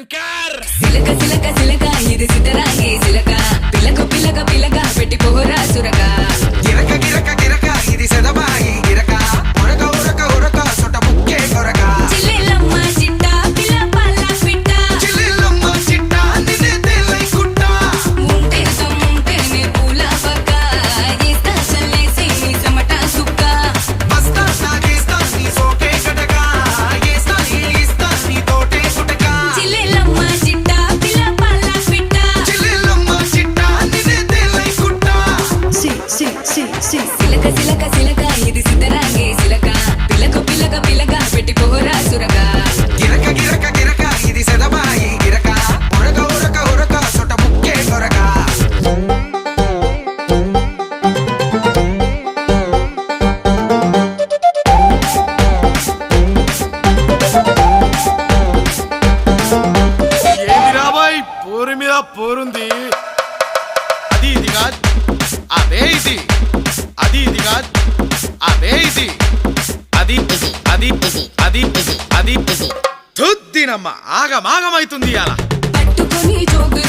శంకర్ సిలక సిలక సిలక ఇది సిద్ధరాగే సిలక పిలక పిలక పిలక పెట్టి పోరా సురక గిరక గిరక గిరక ఇది సెదబాయి గిరక ఉరక ఉరక ఉరక సొట ముక్కే కొరక చిల్లెలమ్మ చిట్ట పిల్ల పల్ల పిట్ట చిల్లెలమ్మ చిట్ట నిన్నే తెల్లై కుట్ట ముంటే సొమ్ముంటేనే పూల పక్క ఏస్తా చల్లేసి నీ సమట సుక్క బస్తా సాగేస్తా నీ సోకే గడక ఏస్తా ఏస్తా నీ తోటే కుటక చిల్లెలమ్మ చిట్ట పిల్ల పల్ల పిట్ట చిల్లెలమ్మ చిట్ట నిన్నే తెల్లై కుట్ట సిలక సిలక సిలక ఇది సిద్ధరాగే సిలక పిలక పిలక పిలక పెట్టి పోరా సురక గిరక గిరక గిరక ఇది సెదబాయి గిరక ఉరక ఉరక ఉరక సొట ముక్కే కొరక ఏంది రాబాయ్ పోరు మీద పోరుంది అది ఇది కాదు అదే ఇది అది ఇది కాదు అదే ఇది అది అది అది అది తుద్దినమ్మ ఆగమాగమైతుంది అలా పట్టుకొని జోగు